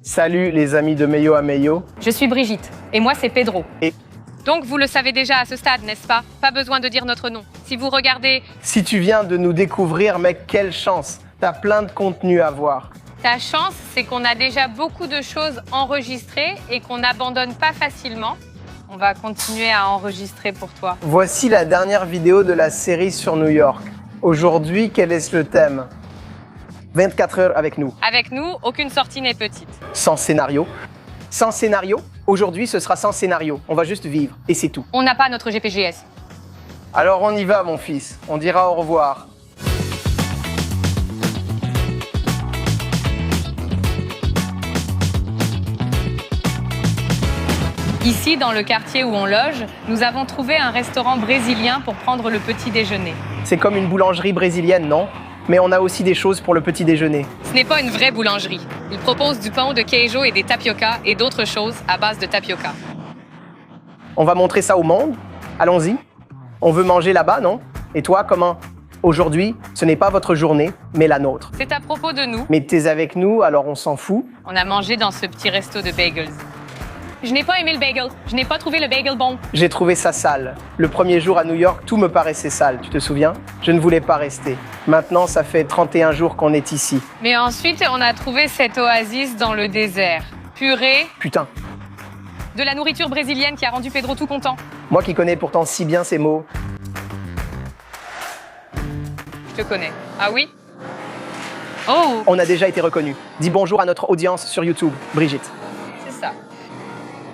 Salut les amis de Meyo à Meyo. Je suis Brigitte, et moi c'est Pedro. Et donc vous le savez déjà à ce stade, n'est-ce pas? Pas besoin de dire notre nom. Si vous regardez... Si tu viens de nous découvrir, mec, quelle chance. T'as plein de contenu à voir. Ta chance, c'est qu'on a déjà beaucoup de choses enregistrées et qu'on n'abandonne pas facilement. On va continuer à enregistrer pour toi. Voici la dernière vidéo de la série sur New York. Aujourd'hui, quel est le thème? 24 heures avec nous. Avec nous, aucune sortie n'est petite. Sans scénario. Sans scénario? Aujourd'hui, ce sera sans scénario. On va juste vivre, et c'est tout. On n'a pas notre GPGS. Alors on y va, mon fils. On dira au revoir. Ici, dans le quartier où on loge, nous avons trouvé un restaurant brésilien pour prendre le petit déjeuner. C'est comme une boulangerie brésilienne, non? Mais on a aussi des choses pour le petit déjeuner. Ce n'est pas une vraie boulangerie. Ils proposent du pain de queijo et des tapioca et d'autres choses à base de tapioca. On va montrer ça au monde? Allons-y. On veut manger là-bas, non? Et toi, comment? Aujourd'hui, ce n'est pas votre journée, mais la nôtre. C'est à propos de nous. Mais t'es avec nous, alors on s'en fout. On a mangé dans ce petit resto de bagels. Je n'ai pas aimé le bagel. Je n'ai pas trouvé le bagel bon. J'ai trouvé ça sale. Le premier jour à New York, tout me paraissait sale, tu te souviens? Je ne voulais pas rester. Maintenant, ça fait 31 jours qu'on est ici. Mais ensuite, on a trouvé cette oasis dans le désert. Purée. Putain. De la nourriture brésilienne qui a rendu Pedro tout content. Moi qui connais pourtant si bien ces mots. Je te connais. Ah oui? Oh! On a déjà été reconnus. Dis bonjour à notre audience sur YouTube, Brigitte. C'est ça.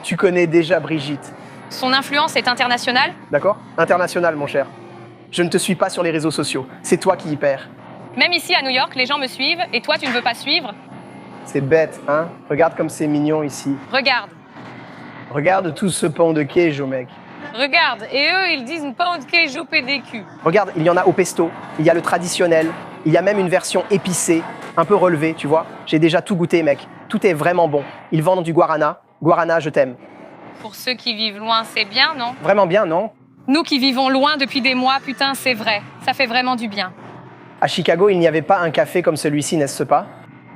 Tu connais déjà Brigitte. Son influence est internationale? D'accord? International, mon cher. Je ne te suis pas sur les réseaux sociaux. C'est toi qui y perds. Même ici à New York, les gens me suivent et toi, tu ne veux pas suivre? C'est bête, hein? Regarde comme c'est mignon ici. Regarde. Regarde tout ce pain de queijo, mec. Regarde. Et eux, ils disent pain de queijo PDQ. Regarde, il y en a au pesto, il y a le traditionnel, il y a même une version épicée, un peu relevée, tu vois? J'ai déjà tout goûté, mec. Tout est vraiment bon. Ils vendent du guarana. Guarana, je t'aime. Pour ceux qui vivent loin, c'est bien, non? Vraiment bien, non? Nous qui vivons loin depuis des mois, putain, c'est vrai. Ça fait vraiment du bien. À Chicago, il n'y avait pas un café comme celui-ci, n'est-ce pas?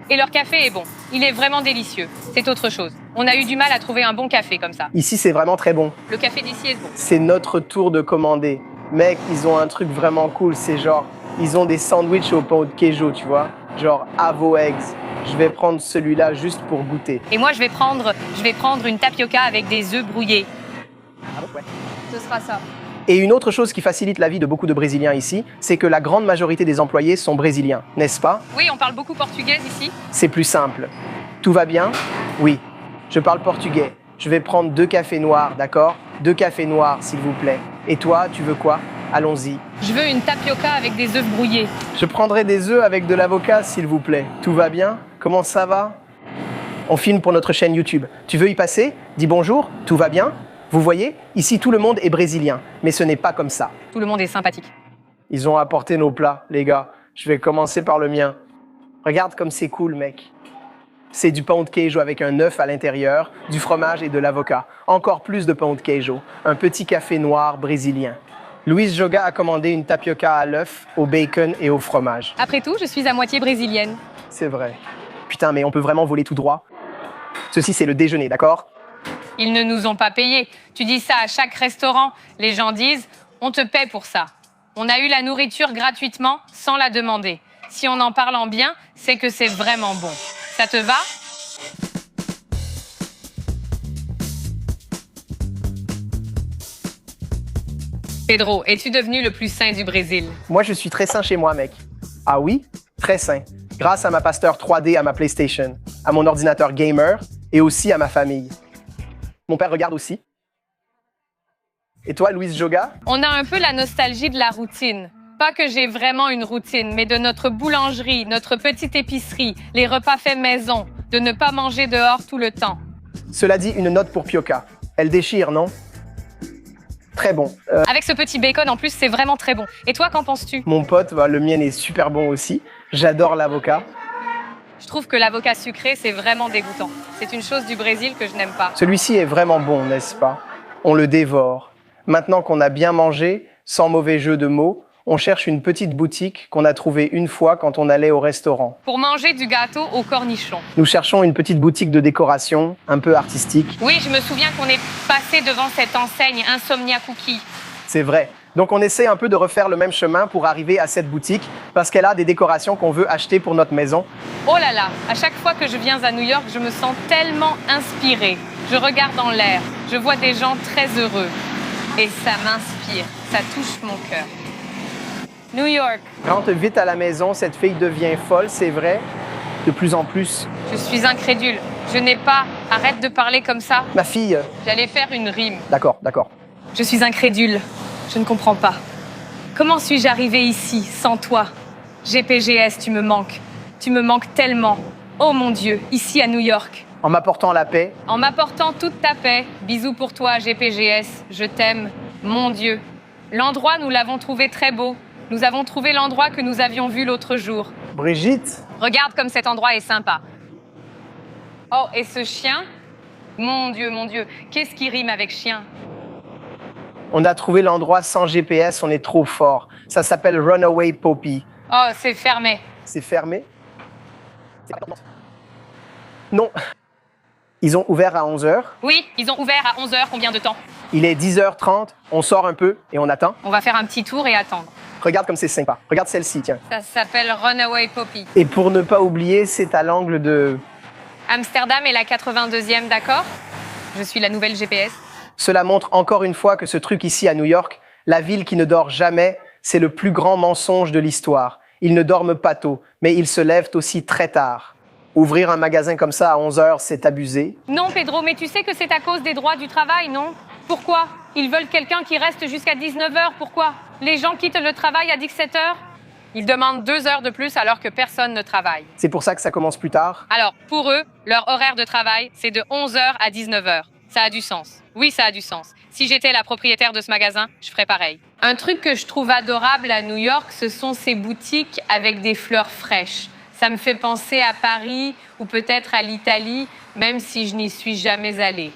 Et leur café est bon. Il est vraiment délicieux. C'est autre chose. On a eu du mal à trouver un bon café comme ça. Ici, c'est vraiment très bon. Le café d'ici est bon. C'est notre tour de commander. Mec, ils ont un truc vraiment cool. C'est genre, ils ont des sandwichs au pain de queijo, tu vois? Genre, avo eggs. Je vais prendre celui-là juste pour goûter. Et moi, je vais prendre une tapioca avec des œufs brouillés. Ah bon, ouais. Ce sera ça. Et une autre chose qui facilite la vie de beaucoup de Brésiliens ici, c'est que la grande majorité des employés sont brésiliens, n'est-ce pas? Oui, on parle beaucoup portugais ici. C'est plus simple. Tout va bien? Oui. Je parle portugais. Je vais prendre 2 cafés noirs, d'accord? 2 cafés noirs, s'il vous plaît. Et toi, tu veux quoi? Allons-y. Je veux une tapioca avec des œufs brouillés. Je prendrai des œufs avec de l'avocat, s'il vous plaît. Tout va bien? Comment ça va? On filme pour notre chaîne YouTube. Tu veux y passer? Dis bonjour. Tout va bien? Vous voyez? Ici, tout le monde est brésilien. Mais ce n'est pas comme ça. Tout le monde est sympathique. Ils ont apporté nos plats, les gars. Je vais commencer par le mien. Regarde comme c'est cool, mec. C'est du pain de queijo avec un œuf à l'intérieur, du fromage et de l'avocat. Encore plus de pain de queijo. Un petit café noir brésilien. Luis Joga a commandé une tapioca à l'œuf, au bacon et au fromage. Après tout, je suis à moitié brésilienne. C'est vrai. Putain, mais on peut vraiment voler tout droit? Ceci, c'est le déjeuner, d'accord? Ils ne nous ont pas payés. Tu dis ça à chaque restaurant. Les gens disent « on te paie pour ça ». On a eu la nourriture gratuitement sans la demander. Si on en parle en bien, c'est que c'est vraiment bon. Ça te va? Pedro, es-tu devenu le plus sain du Brésil? Moi, je suis très sain chez moi, mec. Ah oui? Très sain. Grâce à ma pasteur 3D à ma PlayStation, à mon ordinateur gamer et aussi à ma famille. Mon père regarde aussi. Et toi, Luis Joga? On a un peu la nostalgie de la routine. Pas que j'ai vraiment une routine, mais de notre boulangerie, notre petite épicerie, les repas faits maison, de ne pas manger dehors tout le temps. Cela dit, une note pour Pioca. Elle déchire, non? Très bon. Avec ce petit bacon, en plus, c'est vraiment très bon. Et toi, qu'en penses-tu? Mon pote, le mien est super bon aussi. J'adore l'avocat. Je trouve que l'avocat sucré, c'est vraiment dégoûtant. C'est une chose du Brésil que je n'aime pas. Celui-ci est vraiment bon, n'est-ce pas? On le dévore. Maintenant qu'on a bien mangé, sans mauvais jeu de mots, On cherche une petite boutique qu'on a trouvée une fois quand on allait au restaurant. Pour manger du gâteau au cornichon. Nous cherchons une petite boutique de décoration, un peu artistique. Oui, je me souviens qu'on est passé devant cette enseigne Insomnia Cookie. C'est vrai. Donc on essaie un peu de refaire le même chemin pour arriver à cette boutique parce qu'elle a des décorations qu'on veut acheter pour notre maison. Oh là là, à chaque fois que je viens à New York, je me sens tellement inspirée. Je regarde dans l'air, je vois des gens très heureux. Et ça m'inspire, ça touche mon cœur. New York. Rentre vite à la maison, cette fille devient folle, c'est vrai, de plus en plus. Je suis incrédule. Je n'ai pas... Arrête de parler comme ça. Ma fille... J'allais faire une rime. D'accord, d'accord. Je suis incrédule. Je ne comprends pas. Comment suis-je arrivée ici, sans toi? GPGS, tu me manques. Tu me manques tellement. Oh mon Dieu, ici à New York. En m'apportant la paix. En m'apportant toute ta paix. Bisous pour toi, GPGS. Je t'aime. Mon Dieu. L'endroit, nous l'avons trouvé très beau. Nous avons trouvé l'endroit que nous avions vu l'autre jour. Brigitte? Regarde comme cet endroit est sympa. Oh, et ce chien? Mon Dieu, qu'est-ce qui rime avec chien? On a trouvé l'endroit sans GPS, on est trop fort. Ça s'appelle Runaway Poppy. Oh, c'est fermé. C'est fermé? Non. Ils ont ouvert à 11h. Oui, ils ont ouvert à 11h. Combien de temps? Il est 10h30, on sort un peu et on attend. On va faire un petit tour et attendre. Regarde comme c'est sympa. Regarde celle-ci, tiens. Ça s'appelle Runaway Poppy. Et pour ne pas oublier, c'est à l'angle de... Amsterdam est la 82e, d'accord? Je suis la nouvelle GPS. Cela montre encore une fois que ce truc ici à New York, la ville qui ne dort jamais, c'est le plus grand mensonge de l'histoire. Ils ne dorment pas tôt, mais ils se lèvent aussi très tard. Ouvrir un magasin comme ça à 11h, c'est abusé. Non, Pedro, mais tu sais que c'est à cause des droits du travail, non? Pourquoi? Ils veulent quelqu'un qui reste jusqu'à 19h, pourquoi? Les gens quittent le travail à 17h? Ils demandent 2 heures de plus alors que personne ne travaille. C'est pour ça que ça commence plus tard. Alors, pour eux, leur horaire de travail, c'est de 11h à 19h. Ça a du sens. Oui, ça a du sens. Si j'étais la propriétaire de ce magasin, je ferais pareil. Un truc que je trouve adorable à New York, ce sont ces boutiques avec des fleurs fraîches. Ça me fait penser à Paris ou peut-être à l'Italie, même si je n'y suis jamais allée.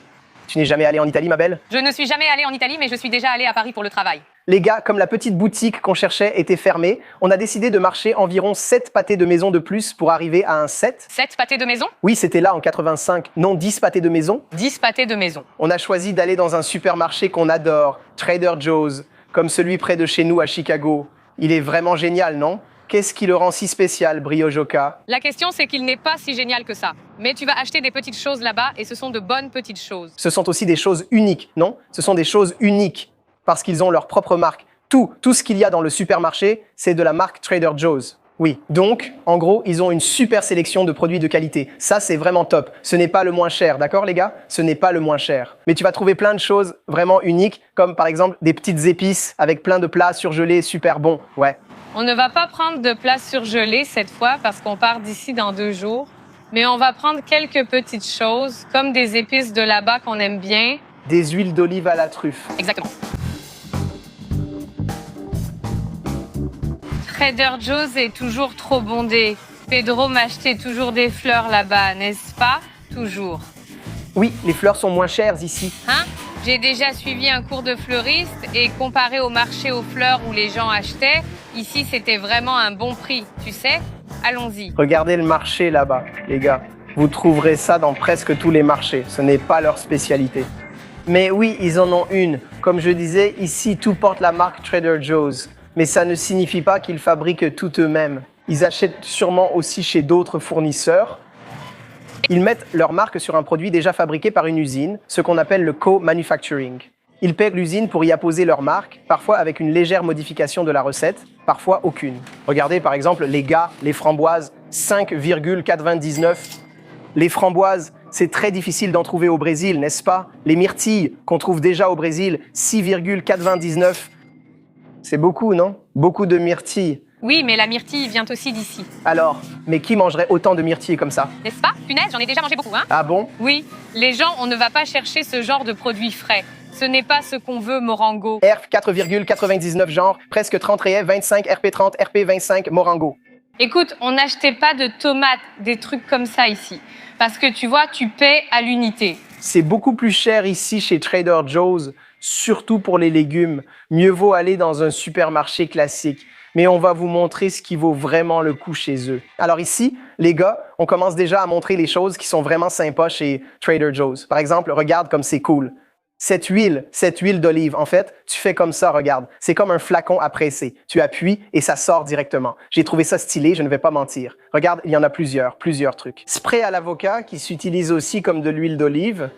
Tu n'es jamais allée en Italie, ma belle? Je ne suis jamais allée en Italie, mais je suis déjà allée à Paris pour le travail. Les gars, comme la petite boutique qu'on cherchait était fermée, on a décidé de marcher environ 7 pâtés de maison de plus pour arriver à un 7. 7 pâtés de maison? Oui, c'était là en 85, non 10 pâtés de maison. 10 pâtés de maison. On a choisi d'aller dans un supermarché qu'on adore, Trader Joe's, comme celui près de chez nous à Chicago. Il est vraiment génial, non? Qu'est-ce qui le rend si spécial, Briojoka? La question, c'est qu'il n'est pas si génial que ça. Mais tu vas acheter des petites choses là-bas et ce sont de bonnes petites choses. Ce sont aussi des choses uniques, non? Ce sont des choses uniques parce qu'ils ont leur propre marque. Tout ce qu'il y a dans le supermarché, c'est de la marque Trader Joe's. Oui, donc, en gros, ils ont une super sélection de produits de qualité. Ça, c'est vraiment top. Ce n'est pas le moins cher, d'accord les gars? Ce n'est pas le moins cher. Mais tu vas trouver plein de choses vraiment uniques, comme par exemple des petites épices avec plein de plats surgelés super bons. Ouais. On ne va pas prendre de plats surgelés cette fois parce qu'on part d'ici dans 2 jours. Mais on va prendre quelques petites choses, comme des épices de là-bas qu'on aime bien. Des huiles d'olive à la truffe. Exactement. Trader Joe's est toujours trop bondé. Pedro m'achetait toujours des fleurs là-bas, n'est-ce pas? Toujours. Oui, les fleurs sont moins chères ici. Hein? J'ai déjà suivi un cours de fleuriste et comparé au marché aux fleurs où les gens achetaient, ici c'était vraiment un bon prix, tu sais? Allons-y. Regardez le marché là-bas, les gars. Vous trouverez ça dans presque tous les marchés. Ce n'est pas leur spécialité. Mais oui, ils en ont une. Comme je disais, ici, tout porte la marque Trader Joe's. Mais ça ne signifie pas qu'ils fabriquent tout eux-mêmes. Ils achètent sûrement aussi chez d'autres fournisseurs. Ils mettent leur marque sur un produit déjà fabriqué par une usine, ce qu'on appelle le co-manufacturing. Ils paient l'usine pour y apposer leur marque, parfois avec une légère modification de la recette, parfois aucune. Regardez par exemple les gars, les framboises, 5,99. Les framboises, c'est très difficile d'en trouver au Brésil, n'est-ce pas? Les myrtilles, qu'on trouve déjà au Brésil, 6,99. C'est beaucoup, non? Beaucoup de myrtilles. Oui, mais la myrtille vient aussi d'ici. Alors, mais qui mangerait autant de myrtilles comme ça? N'est-ce pas? Punaise, j'en ai déjà mangé beaucoup, hein? Ah bon? Oui, les gens, on ne va pas chercher ce genre de produits frais. Ce n'est pas ce qu'on veut, Morango. RF 4,99 genre, presque 30 rayets, 25, RP30, RP25, Morango. Écoute, on n'achetait pas de tomates, des trucs comme ça ici. Parce que tu vois, tu paies à l'unité. C'est beaucoup plus cher ici chez Trader Joe's surtout pour les légumes. Mieux vaut aller dans un supermarché classique. Mais on va vous montrer ce qui vaut vraiment le coup chez eux. Alors ici, les gars, on commence déjà à montrer les choses qui sont vraiment sympas chez Trader Joe's. Par exemple, regarde comme c'est cool. Cette huile d'olive, en fait, tu fais comme ça, regarde. C'est comme un flacon à presser. Tu appuies et ça sort directement. J'ai trouvé ça stylé, je ne vais pas mentir. Regarde, il y en a plusieurs trucs. Spray à l'avocat qui s'utilise aussi comme de l'huile d'olive.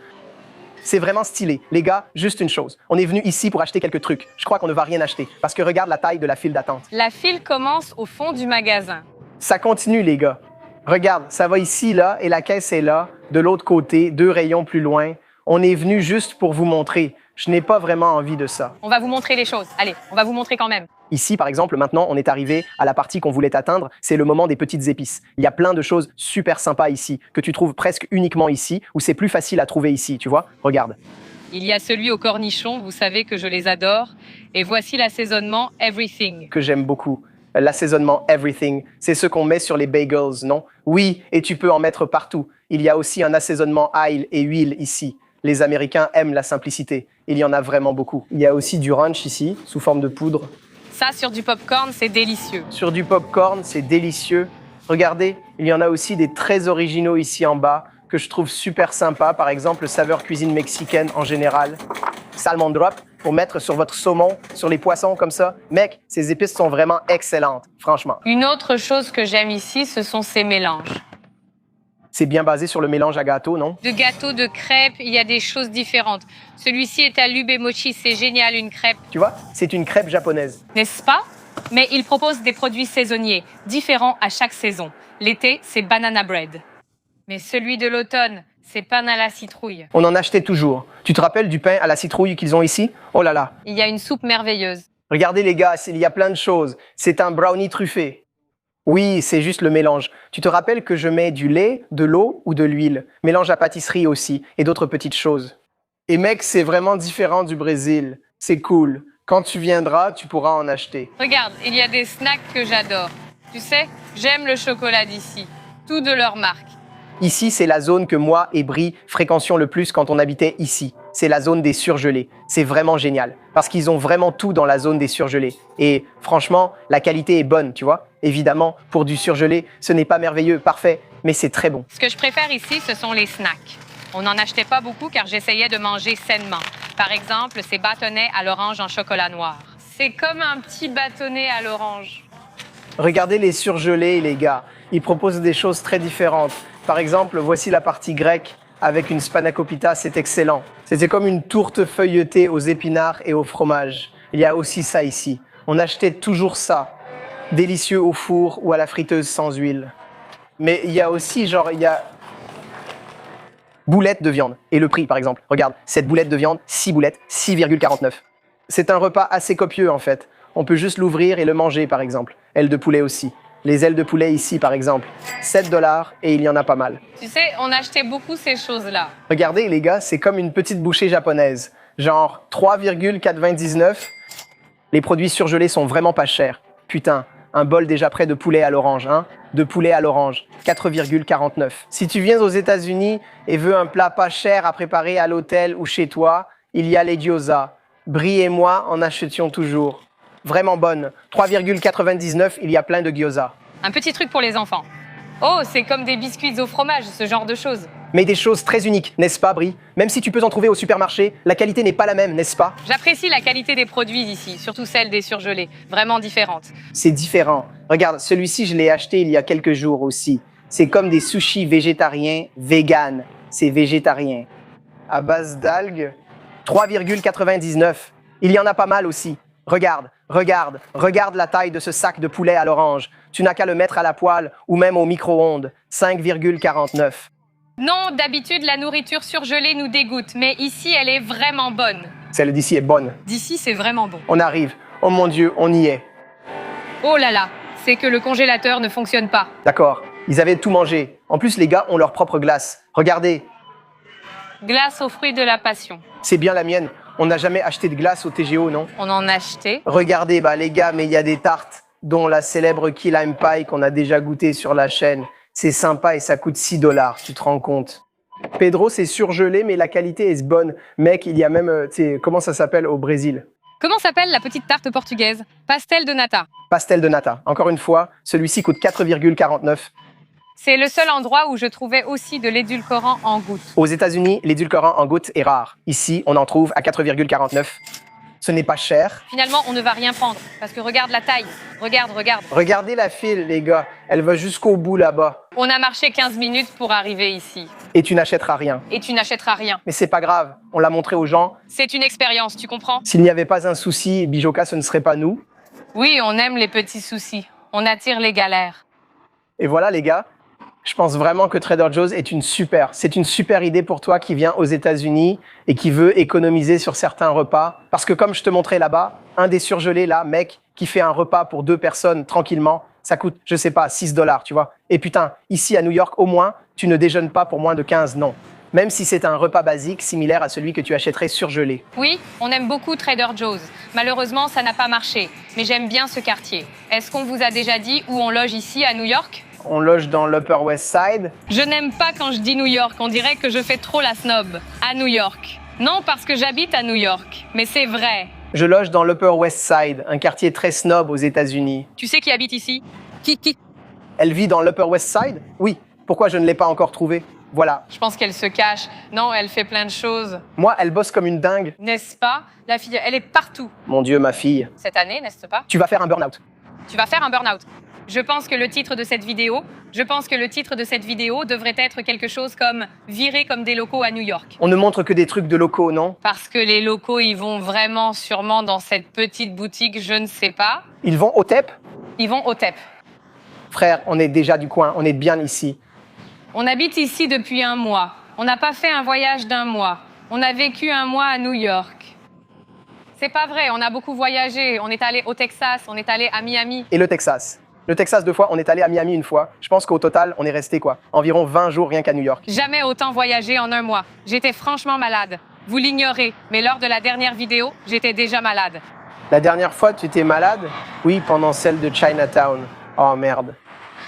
C'est vraiment stylé. Les gars, juste une chose. On est venu ici pour acheter quelques trucs. Je crois qu'on ne va rien acheter parce que regarde la taille de la file d'attente. La file commence au fond du magasin. Ça continue, les gars. Regarde, ça va ici, là, et la caisse est là. De l'autre côté, 2 rayons plus loin. On est venu juste pour vous montrer. Je n'ai pas vraiment envie de ça. On va vous montrer les choses. Allez, on va vous montrer quand même. Ici, par exemple, maintenant, on est arrivé à la partie qu'on voulait atteindre. C'est le moment des petites épices. Il y a plein de choses super sympas ici, que tu trouves presque uniquement ici, ou c'est plus facile à trouver ici, tu vois? Regarde. Il y a celui au cornichon, vous savez que je les adore. Et voici l'assaisonnement Everything. Que j'aime beaucoup. L'assaisonnement Everything, c'est ce qu'on met sur les bagels, non? Oui, et tu peux en mettre partout. Il y a aussi un assaisonnement ail et huile ici. Les Américains aiment la simplicité. Il y en a vraiment beaucoup. Il y a aussi du ranch ici, sous forme de poudre. Ça, sur du popcorn, c'est délicieux. Sur du popcorn, c'est délicieux. Regardez, il y en a aussi des très originaux ici en bas que je trouve super sympa. Par exemple, saveur cuisine mexicaine en général. Salmon drop pour mettre sur votre saumon, sur les poissons comme ça. Mec, ces épices sont vraiment excellentes, franchement. Une autre chose que j'aime ici, ce sont ces mélanges. C'est bien basé sur le mélange à gâteau, non? De gâteaux, de crêpes, il y a des choses différentes. Celui-ci est à l'ube et mochi, c'est génial, une crêpe. Tu vois, c'est une crêpe japonaise. N'est-ce pas? Mais il propose des produits saisonniers, différents à chaque saison. L'été, c'est banana bread. Mais celui de l'automne, c'est pain à la citrouille. On en achetait toujours. Tu te rappelles du pain à la citrouille qu'ils ont ici? Oh là là. Il y a une soupe merveilleuse. Regardez les gars, il y a plein de choses. C'est un brownie truffé. Oui, c'est juste le mélange. Tu te rappelles que je mets du lait, de l'eau ou de l'huile. Mélange à pâtisserie aussi et d'autres petites choses. Et mec, c'est vraiment différent du Brésil. C'est cool. Quand tu viendras, tu pourras en acheter. Regarde, il y a des snacks que j'adore. Tu sais, j'aime le chocolat d'ici. Tout de leur marque. Ici, c'est la zone que moi et Brie fréquentions le plus quand on habitait ici. C'est la zone des surgelés. C'est vraiment génial. Parce qu'ils ont vraiment tout dans la zone des surgelés. Et franchement, la qualité est bonne, tu vois. Évidemment, pour du surgelé, ce n'est pas merveilleux, parfait, mais c'est très bon. Ce que je préfère ici, ce sont les snacks. On n'en achetait pas beaucoup car j'essayais de manger sainement. Par exemple, ces bâtonnets à l'orange en chocolat noir. C'est comme un petit bâtonnet à l'orange. Regardez les surgelés, les gars. Ils proposent des choses très différentes. Par exemple, voici la partie grecque avec une spanakopita, c'est excellent. C'était comme une tourte feuilletée aux épinards et au fromage. Il y a aussi ça ici. On achetait toujours ça. Délicieux au four ou à la friteuse sans huile. Mais il y a aussi, boulettes de viande. Et le prix, par exemple. Regarde, cette boulette de viande, 6 boulettes, 6,49. C'est un repas assez copieux, en fait. On peut juste l'ouvrir et le manger, par exemple. Ailes de poulet aussi. Les ailes de poulet ici, par exemple. 7 $ et il y en a pas mal. Tu sais, on achetait beaucoup ces choses-là. Regardez, les gars, c'est comme une petite bouchée japonaise. Genre 3,99. Les produits surgelés sont vraiment pas chers. Putain, un bol déjà prêt de poulet à l'orange, hein? De poulet à l'orange, 4,49. Si tu viens aux États-Unis et veux un plat pas cher à préparer à l'hôtel ou chez toi, il y a les gyoza. Brie et moi en achetions toujours. Vraiment bonne. 3,99, il y a plein de gyoza. Un petit truc pour les enfants. Oh, c'est comme des biscuits au fromage, ce genre de choses. Mais des choses très uniques, n'est-ce pas, Brie? Même si tu peux en trouver au supermarché, la qualité n'est pas la même, n'est-ce pas? J'apprécie la qualité des produits d'ici, surtout celle des surgelés. Vraiment différente. C'est différent. Regarde, celui-ci, je l'ai acheté il y a quelques jours aussi. C'est comme des sushis végétariens, vegan. C'est végétarien. À base d'algues, 3,99. Il y en a pas mal aussi. Regarde la taille de ce sac de poulet à l'orange. Tu n'as qu'à le mettre à la poêle ou même au micro-ondes. 5,49. Non, d'habitude, la nourriture surgelée nous dégoûte, mais ici, elle est vraiment bonne. Celle d'ici est bonne. D'ici, c'est vraiment bon. On arrive. Oh mon Dieu, on y est. Oh là là, c'est que le congélateur ne fonctionne pas. D'accord. Ils avaient tout mangé. En plus, les gars ont leur propre glace. Regardez. Glace aux fruits de la passion. C'est bien la mienne. On n'a jamais acheté de glace au TGO, non? On en a acheté. Regardez, les gars, mais il y a des tartes, dont la célèbre Key Lime Pie qu'on a déjà goûté sur la chaîne. C'est sympa et ça coûte 6 $. Tu te rends compte? Pedro, c'est surgelé, mais la qualité est bonne. Mec, il y a même, comment ça s'appelle au Brésil? Comment s'appelle la petite tarte portugaise? Pastel de nata. Pastel de nata. Encore une fois, celui-ci coûte 4,49. C'est le seul endroit où je trouvais aussi de l'édulcorant en gouttes. Aux États-Unis, l'édulcorant en gouttes est rare. Ici, on en trouve à 4,49. Ce n'est pas cher. Finalement, on ne va rien prendre, parce que regarde la taille. Regarde. Regardez la file, les gars. Elle va jusqu'au bout là-bas. On a marché 15 minutes pour arriver ici. Et tu n'achèteras rien. Et tu n'achèteras rien. Mais c'est pas grave. On l'a montré aux gens. C'est une expérience, tu comprends? S'il n'y avait pas un souci, Bijoka, ce ne serait pas nous. Oui, on aime les petits soucis. On attire les galères. Et voilà, les gars. Je pense vraiment que Trader Joe's est c'est une super idée pour toi qui viens aux États-Unis et qui veut économiser sur certains repas. Parce que comme je te montrais là-bas, un des surgelés là, mec, qui fait un repas pour 2 personnes tranquillement, ça coûte, je sais pas, $6, tu vois. Et putain, ici à New York, au moins, tu ne déjeunes pas pour moins de 15, non. Même si c'est un repas basique similaire à celui que tu achèterais surgelé. Oui, on aime beaucoup Trader Joe's. Malheureusement, ça n'a pas marché. Mais j'aime bien ce quartier. Est-ce qu'on vous a déjà dit où on loge ici à New York? On loge dans l'Upper West Side. Je n'aime pas quand je dis New York. On dirait que je fais trop la snob. À New York. Non, parce que j'habite à New York. Mais c'est vrai. Je loge dans l'Upper West Side, un quartier très snob aux États-Unis. Tu sais qui habite ici? Qui? Elle vit dans l'Upper West Side? Oui. Pourquoi je ne l'ai pas encore trouvée? Voilà. Je pense qu'elle se cache. Non, elle fait plein de choses. Moi, elle bosse comme une dingue. N'est-ce pas? La fille, elle est partout. Mon Dieu, ma fille. Cette année, n'est-ce pas? Tu vas faire un burn-out. Tu vas faire un burn-out. Je pense que le titre de cette vidéo devrait être quelque chose comme « Virer comme des locaux à New York ». On ne montre que des trucs de locaux, non? Parce que les locaux, ils vont vraiment sûrement dans cette petite boutique, je ne sais pas. Ils vont au TEP? Ils vont au TEP. Frère, on est déjà du coin, on est bien ici. On habite ici depuis 1 mois. On n'a pas fait un voyage d'1 mois. On a vécu 1 mois à New York. C'est pas vrai, on a beaucoup voyagé. On est allé au Texas, on est allé à Miami. Et le Texas? Le Texas 2 fois, on est allé à Miami 1 fois. Je pense qu'au total, on est resté environ 20 jours rien qu'à New York. Jamais autant voyagé en 1 mois. J'étais franchement malade. Vous l'ignorez, mais lors de la dernière vidéo, j'étais déjà malade. La dernière fois, tu étais malade? Oui, pendant celle de Chinatown. Oh merde.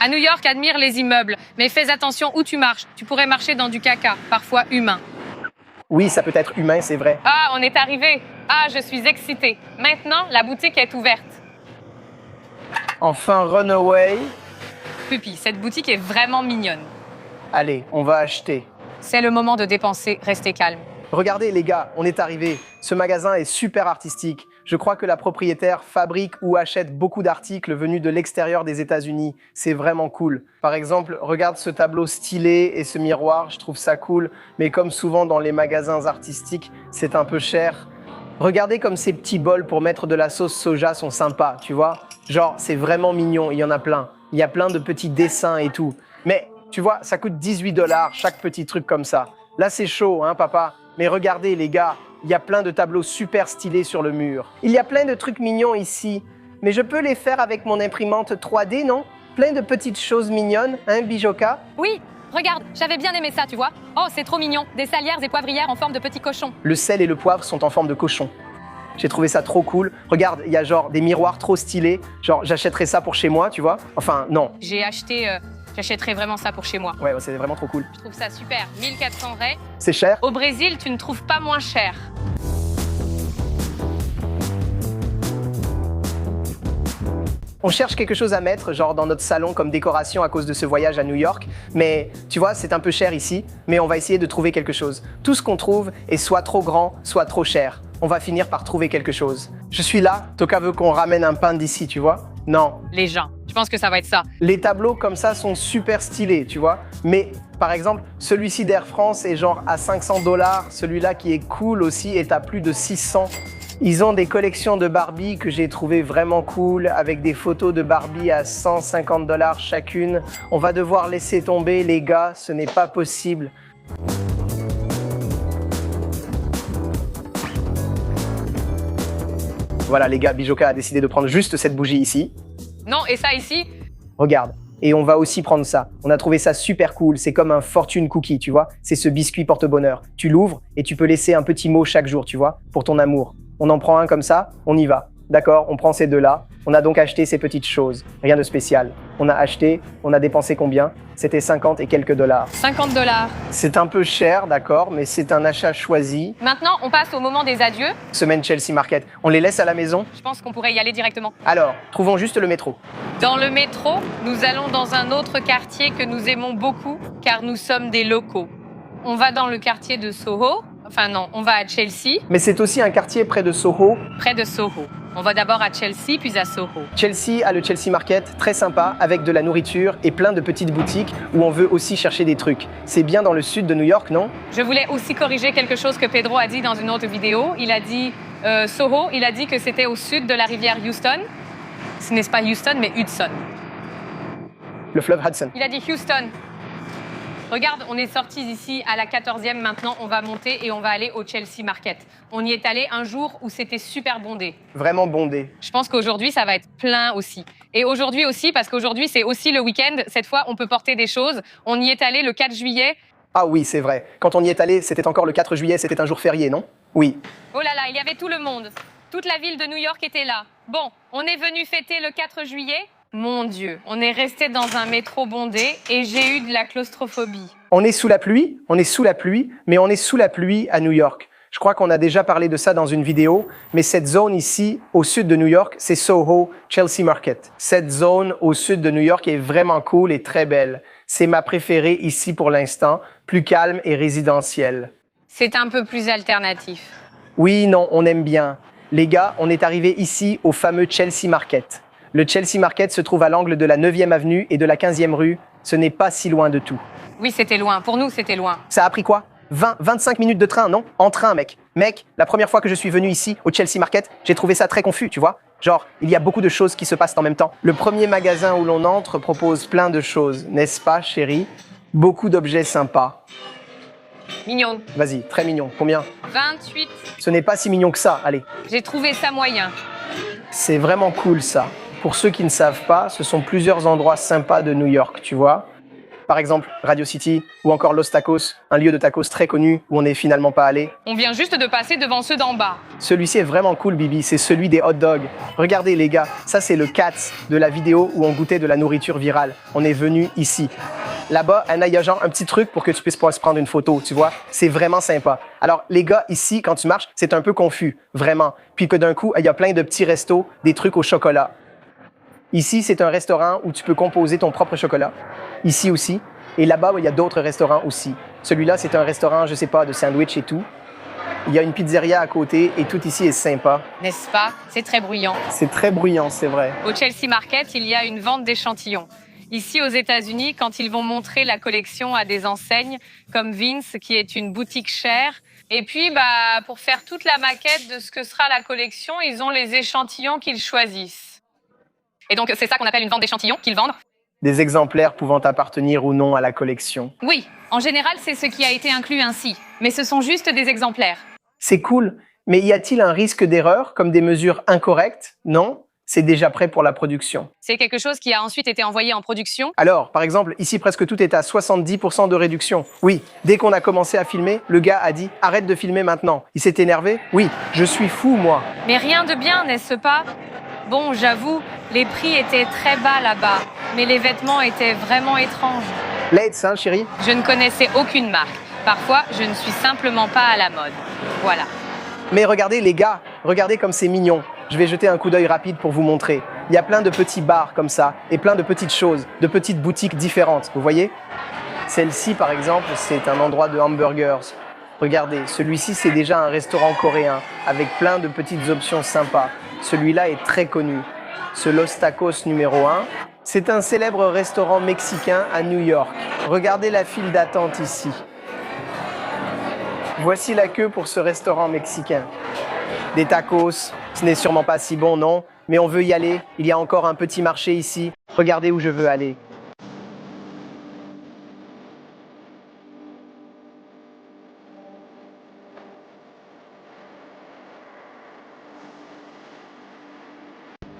À New York, admire les immeubles, mais fais attention où tu marches. Tu pourrais marcher dans du caca, parfois humain. Oui, ça peut être humain, c'est vrai. Ah, on est arrivé. Ah, je suis excitée. Maintenant, la boutique est ouverte. Enfin, Runaway. Pupi, cette boutique est vraiment mignonne. Allez, on va acheter. C'est le moment de dépenser, restez calme. Regardez les gars, on est arrivé. Ce magasin est super artistique. Je crois que la propriétaire fabrique ou achète beaucoup d'articles venus de l'extérieur des États-Unis. C'est vraiment cool. Par exemple, regarde ce tableau stylé et ce miroir, je trouve ça cool. Mais comme souvent dans les magasins artistiques, c'est un peu cher. Regardez comme ces petits bols pour mettre de la sauce soja sont sympas, tu vois? Genre, c'est vraiment mignon, il y en a plein. Il y a plein de petits dessins et tout. Mais, tu vois, ça coûte $18 chaque petit truc comme ça. Là, c'est chaud, hein, papa? Mais regardez, les gars, il y a plein de tableaux super stylés sur le mur. Il y a plein de trucs mignons ici. Mais je peux les faire avec mon imprimante 3D, non? Plein de petites choses mignonnes, hein, Bijoka? Oui, regarde, j'avais bien aimé ça, tu vois. Oh, c'est trop mignon. Des salières et poivrières en forme de petits cochons. Le sel et le poivre sont en forme de cochon. J'ai trouvé ça trop cool. Regarde, il y a genre des miroirs trop stylés. Genre, j'achèterais ça pour chez moi, tu vois? Enfin, non. J'achèterais vraiment ça pour chez moi. Ouais, c'est vraiment trop cool. Je trouve ça super. 1400 raies. C'est cher? Au Brésil, tu ne trouves pas moins cher. On cherche quelque chose à mettre, genre dans notre salon comme décoration à cause de ce voyage à New York. Mais tu vois, c'est un peu cher ici, mais on va essayer de trouver quelque chose. Tout ce qu'on trouve est soit trop grand, soit trop cher. On va finir par trouver quelque chose. Je suis là, Toka veut qu'on ramène un pain d'ici, tu vois? Non. Les gens, je pense que ça va être ça. Les tableaux comme ça sont super stylés, tu vois? Mais par exemple, celui-ci d'Air France est genre à $500. Celui-là qui est cool aussi est à plus de 600. Ils ont des collections de Barbie que j'ai trouvées vraiment cool, avec des photos de Barbie à $150 chacune. On va devoir laisser tomber, les gars, ce n'est pas possible. Voilà, les gars, Bijoka a décidé de prendre juste cette bougie ici. Non, et ça ici? Regarde. Et on va aussi prendre ça. On a trouvé ça super cool. C'est comme un fortune cookie, tu vois? C'est ce biscuit porte-bonheur. Tu l'ouvres et tu peux laisser un petit mot chaque jour, tu vois? Pour ton amour. On en prend un comme ça, on y va. D'accord, on prend ces deux-là. On a donc acheté ces petites choses. Rien de spécial. On a acheté, on a dépensé combien? C'était 50 et quelques dollars. 50 $. C'est un peu cher, d'accord, mais c'est un achat choisi. Maintenant, on passe au moment des adieux. Semaine Chelsea Market. On les laisse à la maison? Je pense qu'on pourrait y aller directement. Alors, trouvons juste le métro. Dans le métro, nous allons dans un autre quartier que nous aimons beaucoup, car nous sommes des locaux. On va dans le quartier de Soho. Enfin non, on va à Chelsea, Mais c'est aussi un quartier près de Soho. près de Soho. On va d'abord à Chelsea, puis à Soho. Chelsea a le Chelsea Market, très sympa, avec de la nourriture et plein de petites boutiques où on veut aussi chercher des trucs. C'est bien dans le sud de New York, non? Je voulais aussi corriger quelque chose que Pedro a dit dans une autre vidéo. Il a dit Soho, il a dit que c'était au sud de la rivière Houston. Ce n'est pas Houston, mais Hudson. Le fleuve Hudson. Il a dit Houston. Regarde, on est sortis ici à la 14e. Maintenant, on va monter et on va aller au Chelsea Market. On y est allé un jour où c'était super bondé. Vraiment bondé. Je pense qu'aujourd'hui, ça va être plein aussi. Et aujourd'hui aussi, parce qu'aujourd'hui, c'est aussi le week-end. Cette fois, on peut porter des choses. On y est allé le 4 juillet. Ah oui, c'est vrai. Quand on y est allé, c'était encore le 4 juillet, c'était un jour férié, non? Oui. Oh là là, il y avait tout le monde. Toute la ville de New York était là. Bon, on est venu fêter le 4 juillet. Mon Dieu, on est resté dans un métro bondé et j'ai eu de la claustrophobie. On est sous la pluie, mais on est sous la pluie à New York. Je crois qu'on a déjà parlé de ça dans une vidéo, mais cette zone ici, au sud de New York, c'est Soho, Chelsea Market. Cette zone au sud de New York est vraiment cool et très belle. C'est ma préférée ici pour l'instant, plus calme et résidentielle. C'est un peu plus alternatif. Oui, non, on aime bien. Les gars, on est arrivé ici au fameux Chelsea Market. Le Chelsea Market se trouve à l'angle de la 9e avenue et de la 15e rue. Ce n'est pas si loin de tout. Oui, c'était loin. Pour nous, c'était loin. Ça a pris quoi? 25 minutes de train, non? En train, mec. Mec, la première fois que je suis venu ici, au Chelsea Market, j'ai trouvé ça très confus, tu vois? Genre, il y a beaucoup de choses qui se passent en même temps. Le premier magasin où l'on entre propose plein de choses, n'est-ce pas, chérie? Beaucoup d'objets sympas. Mignon. Vas-y, très mignon. Combien? 28. Ce n'est pas si mignon que ça, allez. J'ai trouvé ça moyen. C'est vraiment cool, ça. Pour ceux qui ne savent pas, ce sont plusieurs endroits sympas de New York, tu vois? Par exemple, Radio City ou encore Los Tacos, un lieu de tacos très connu où on n'est finalement pas allé. On vient juste de passer devant ceux d'en bas. Celui-ci est vraiment cool, Bibi, c'est celui des hot dogs. Regardez les gars, ça c'est le Cats de la vidéo où on goûtait de la nourriture virale. On est venu ici. Là-bas, il y a genre un petit truc pour que tu puisses pouvoir se prendre une photo, tu vois? C'est vraiment sympa. Alors les gars, ici, quand tu marches, c'est un peu confus, vraiment. Puis que d'un coup, il y a plein de petits restos, des trucs au chocolat. Ici, c'est un restaurant où tu peux composer ton propre chocolat. Ici aussi. Et là-bas, il y a d'autres restaurants aussi. Celui-là, c'est un restaurant, je sais pas, de sandwich et tout. Il y a une pizzeria à côté et tout ici est sympa. N'est-ce pas? C'est très bruyant. C'est très bruyant, c'est vrai. Au Chelsea Market, il y a une vente d'échantillons. Ici, aux États-Unis, quand ils vont montrer la collection à des enseignes comme Vince, qui est une boutique chère, et puis, pour faire toute la maquette de ce que sera la collection, ils ont les échantillons qu'ils choisissent. Et donc, c'est ça qu'on appelle une vente d'échantillons qu'ils vendent. Des exemplaires pouvant appartenir ou non à la collection. Oui, en général, c'est ce qui a été inclus ainsi. Mais ce sont juste des exemplaires. C'est cool, mais y a-t-il un risque d'erreur, comme des mesures incorrectes? Non? C'est déjà prêt pour la production. C'est quelque chose qui a ensuite été envoyé en production. Alors, par exemple, ici presque tout est à 70% de réduction. Oui, dès qu'on a commencé à filmer, le gars a dit « Arrête de filmer maintenant ». Il s'est énervé? Oui, je suis fou, moi. Mais rien de bien, n'est-ce pas? Bon, j'avoue, les prix étaient très bas là-bas, mais les vêtements étaient vraiment étranges. Let's, hein, chérie? Je ne connaissais aucune marque. Parfois, je ne suis simplement pas à la mode. Voilà. Mais regardez les gars, regardez comme c'est mignon. Je vais jeter un coup d'œil rapide pour vous montrer. Il y a plein de petits bars comme ça et plein de petites choses, de petites boutiques différentes, vous voyez? Celle-ci, par exemple, c'est un endroit de hamburgers. Regardez, celui-ci, c'est déjà un restaurant coréen avec plein de petites options sympas. Celui-là est très connu. Ce Los Tacos numéro 1, c'est un célèbre restaurant mexicain à New York. Regardez la file d'attente ici. Voici la queue pour ce restaurant mexicain. Des tacos, ce n'est sûrement pas si bon, non? Mais on veut y aller. Il y a encore un petit marché ici. Regardez où je veux aller.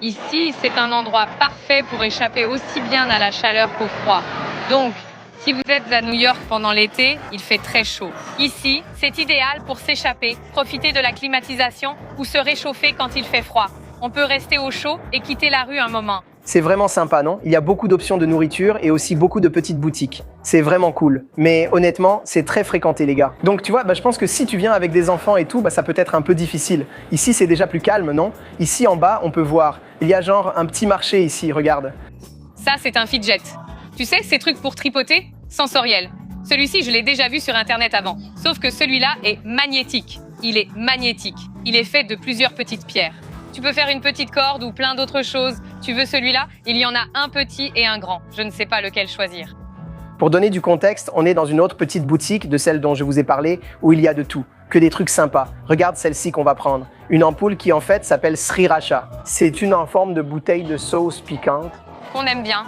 Ici, c'est un endroit parfait pour échapper aussi bien à la chaleur qu'au froid. Donc, si vous êtes à New York pendant l'été, il fait très chaud. Ici, c'est idéal pour s'échapper, profiter de la climatisation ou se réchauffer quand il fait froid. On peut rester au chaud et quitter la rue un moment. C'est vraiment sympa, non? Il y a beaucoup d'options de nourriture et aussi beaucoup de petites boutiques. C'est vraiment cool. Mais honnêtement, c'est très fréquenté, les gars. Donc, tu vois, je pense que si tu viens avec des enfants et tout, ça peut être un peu difficile. Ici, c'est déjà plus calme, non? Ici, en bas, on peut voir. Il y a genre un petit marché ici, regarde. Ça, c'est un fidget. Tu sais, ces trucs pour tripoter? Sensoriel. Celui-ci, je l'ai déjà vu sur Internet avant. Sauf que celui-là est magnétique. Il est magnétique. Il est fait de plusieurs petites pierres. Tu peux faire une petite corde ou plein d'autres choses. Tu veux celui-là? Il y en a un petit et un grand. Je ne sais pas lequel choisir. Pour donner du contexte, on est dans une autre petite boutique de celle dont je vous ai parlé, où il y a de tout, que des trucs sympas. Regarde celle-ci qu'on va prendre. Une ampoule qui en fait s'appelle Sriracha. C'est une en forme de bouteille de sauce piquante. Qu'on aime bien.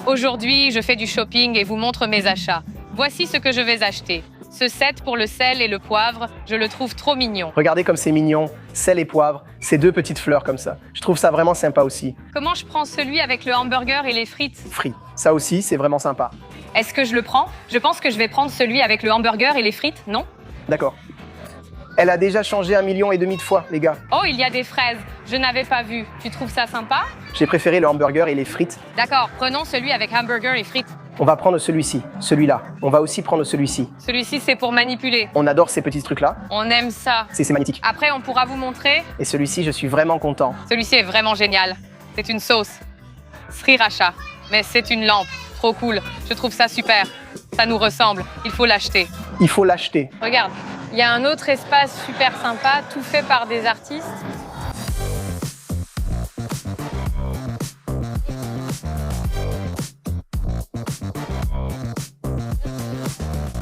Aujourd'hui, je fais du shopping et vous montre mes achats. Voici ce que je vais acheter. Ce set pour le sel et le poivre, je le trouve trop mignon. Regardez comme c'est mignon, sel et poivre, ces deux petites fleurs comme ça. Je trouve ça vraiment sympa aussi. Comment je prends celui avec le hamburger et les frites? Frites, ça aussi c'est vraiment sympa. Est-ce que je le prends? Je pense que je vais prendre celui avec le hamburger et les frites, non? D'accord. Elle a déjà changé 1,5 million de fois, les gars. Oh, il y a des fraises. Je n'avais pas vu. Tu trouves ça sympa? J'ai préféré le hamburger et les frites. D'accord, prenons celui avec hamburger et frites. On va prendre celui-ci, celui-là. On va aussi prendre celui-ci. Celui-ci, c'est pour manipuler. On adore ces petits trucs-là. On aime ça. C'est magnifique. Après, on pourra vous montrer. Et celui-ci, je suis vraiment content. Celui-ci est vraiment génial. C'est une sauce. Sriracha. Mais c'est une lampe. Trop cool. Je trouve ça super. Ça nous ressemble. Il faut l'acheter. Il faut l'acheter. Regarde, il y a un autre espace super sympa, tout fait par des artistes.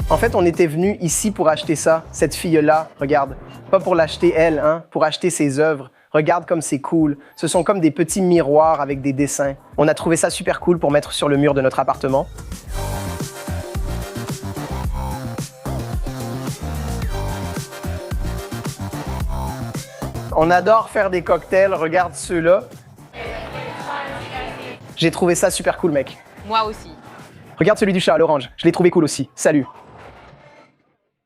En fait, on était venu ici pour acheter ça, cette fille-là, regarde. Pas pour l'acheter elle, hein, pour acheter ses œuvres. Regarde comme c'est cool. Ce sont comme des petits miroirs avec des dessins. On a trouvé ça super cool pour mettre sur le mur de notre appartement. On adore faire des cocktails, regarde ceux-là. J'ai trouvé ça super cool, mec. Moi aussi. Regarde celui du chat, l'orange. Je l'ai trouvé cool aussi. Salut.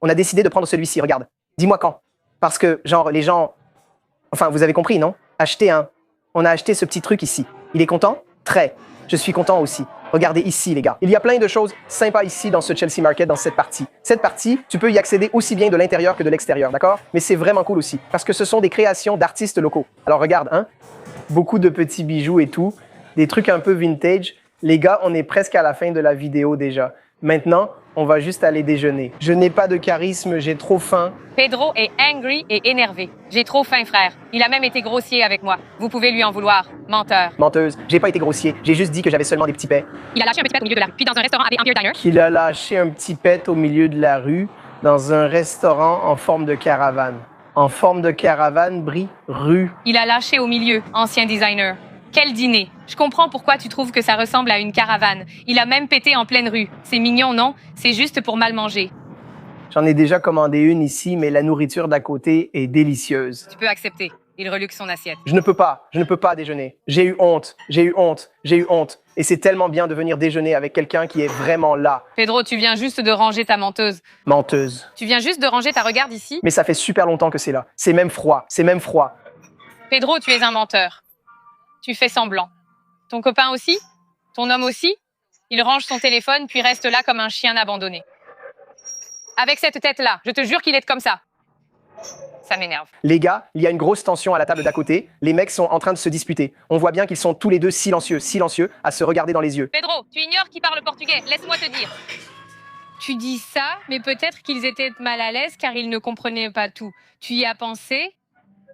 On a décidé de prendre celui-ci, regarde. Dis-moi quand. Parce que, genre, les gens... Enfin, vous avez compris, non? Acheter un... On a acheté ce petit truc ici. Il est content? Très. Je suis content aussi. Regardez ici, les gars. Il y a plein de choses sympas ici dans ce Chelsea Market, dans cette partie. Cette partie, tu peux y accéder aussi bien de l'intérieur que de l'extérieur, d'accord? Mais c'est vraiment cool aussi, parce que ce sont des créations d'artistes locaux. Alors regarde, hein? Beaucoup de petits bijoux et tout, des trucs un peu vintage. Les gars, on est presque à la fin de la vidéo déjà. Maintenant, on va juste aller déjeuner. Je n'ai pas de charisme, j'ai trop faim. Pedro est angry et énervé. J'ai trop faim, frère. Il a même été grossier avec moi. Vous pouvez lui en vouloir. Menteur. Menteuse, j'ai pas été grossier, j'ai juste dit que j'avais seulement des petits pets. Il a lâché un petit pet au milieu de la rue, puis dans un restaurant à des Empire Diner. Qu'il a lâché un petit pet au milieu de la rue dans un restaurant en forme de caravane. En forme de caravane, Brie, rue. Il a lâché au milieu, ancien designer. Quel dîner! Je comprends pourquoi tu trouves que ça ressemble à une caravane. Il a même pété en pleine rue. C'est mignon, non? C'est juste pour mal manger. J'en ai déjà commandé une ici, mais la nourriture d'à côté est délicieuse. Tu peux accepter. Il reluxe son assiette. Je ne peux pas déjeuner. J'ai eu honte, j'ai eu honte, j'ai eu honte. Et c'est tellement bien de venir déjeuner avec quelqu'un qui est vraiment là. Pedro, tu viens juste de ranger ta menteuse. Menteuse. Tu viens juste de ranger ta regarde ici? Mais ça fait super longtemps que c'est là. C'est même froid, c'est même froid. Pedro, tu es un menteur. Tu fais semblant. Ton copain aussi? Ton homme aussi? Il range son téléphone puis reste là comme un chien abandonné. Avec cette tête-là, je te jure qu'il est comme ça. Ça m'énerve. Les gars, il y a une grosse tension à la table d'à côté. Les mecs sont en train de se disputer. On voit bien qu'ils sont tous les deux silencieux, à se regarder dans les yeux. Pedro, tu ignores qui parle portugais. Laisse-moi te dire. Tu dis ça, mais peut-être qu'ils étaient mal à l'aise car ils ne comprenaient pas tout. Tu y as pensé?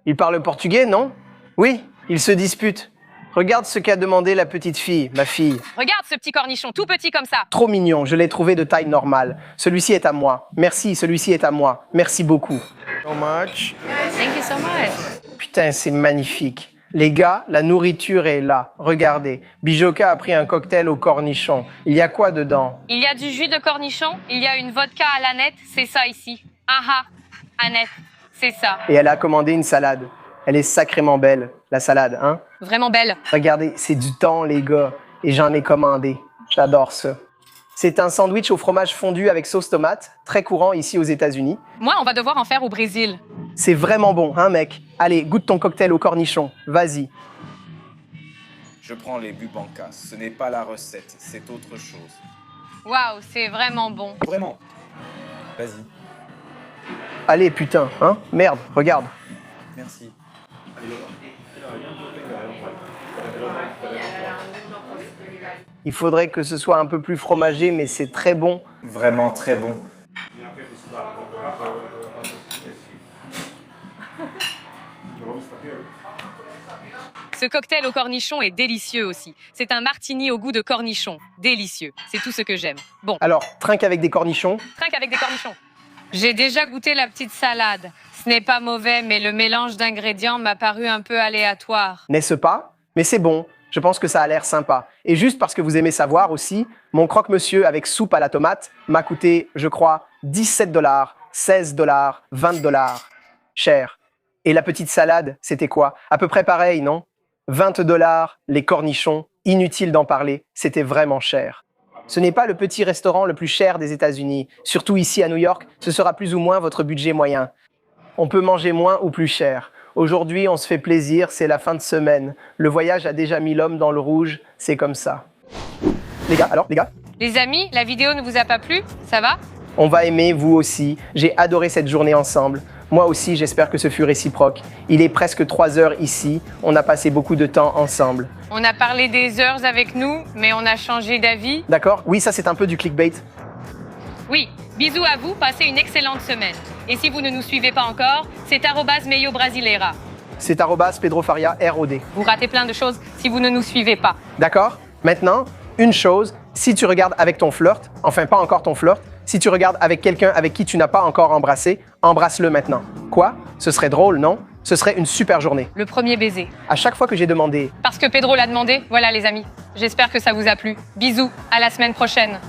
Ils parlent portugais, non? Oui, ils se disputent. Regarde ce qu'a demandé la petite fille, ma fille. Regarde ce petit cornichon, tout petit comme ça. Trop mignon, je l'ai trouvé de taille normale. Celui-ci est à moi. Merci, celui-ci est à moi. Merci beaucoup. So much. Thank you so much. Putain, c'est magnifique. Les gars, la nourriture est là. Regardez. Bijoka a pris un cocktail au cornichon. Il y a quoi dedans? Il y a du jus de cornichon, il y a une vodka à l'aneth, c'est ça ici. Ah, Annette, c'est ça. Et elle a commandé une salade. Elle est sacrément belle, la salade, hein? Vraiment belle. Regardez, c'est du thon, les gars. Et j'en ai commandé. J'adore ça. C'est un sandwich au fromage fondu avec sauce tomate, très courant ici aux États-Unis. Moi, on va devoir en faire au Brésil. C'est vraiment bon, hein, mec? Allez, goûte ton cocktail au cornichon. Vas-y. Je prends les bubancas. Ce n'est pas la recette, c'est autre chose. Waouh, c'est vraiment bon. Vraiment. Vas-y. Allez, putain, hein? Merde, regarde. Merci. Il faudrait que ce soit un peu plus fromagé, mais c'est très bon. Vraiment très bon. Ce cocktail au cornichon est délicieux aussi. C'est un martini au goût de cornichon. Délicieux. C'est tout ce que j'aime. Bon, Alors, trinque avec des cornichons. trinque avec des cornichons. J'ai déjà goûté la petite salade. Ce n'est pas mauvais, mais le mélange d'ingrédients m'a paru un peu aléatoire. N'est-ce pas? Mais c'est bon. Je pense que ça a l'air sympa. Et juste parce que vous aimez savoir aussi, mon croque-monsieur avec soupe à la tomate m'a coûté, je crois, 17 $, 16 $, 20 $. Cher. Et la petite salade, c'était quoi? À peu près pareil, non? 20 $, les cornichons, inutile d'en parler, c'était vraiment cher. Ce n'est pas le petit restaurant le plus cher des États-Unis. Surtout ici à New York, ce sera plus ou moins votre budget moyen. On peut manger moins ou plus cher. Aujourd'hui, on se fait plaisir, c'est la fin de semaine. Le voyage a déjà mis l'homme dans le rouge, c'est comme ça. Les gars, Les amis, la vidéo ne vous a pas plu? Ça va? on va aimer, vous aussi. J'ai adoré cette journée ensemble. Moi aussi, j'espère que ce fut réciproque. Il est presque 3 heures ici. On a passé beaucoup de temps ensemble. On a parlé des heures avec nous, mais on a changé d'avis. D'accord? Oui, ça c'est un peu du clickbait. Oui, bisous à vous, passez une excellente semaine. Et si vous ne nous suivez pas encore, c'est @meiobrasileira. C'est @Pedro Faria, ROD. Vous ratez plein de choses si vous ne nous suivez pas. D'accord? Maintenant, une chose, si tu regardes avec ton flirt, enfin pas encore ton flirt, si tu regardes avec quelqu'un avec qui tu n'as pas encore embrassé, embrasse-le maintenant. Quoi? Ce serait drôle, non? Ce serait une super journée. Le premier baiser. À chaque fois que j'ai demandé Parce que Pedro l'a demandé, voilà les amis. J'espère que ça vous a plu. Bisous, à la semaine prochaine.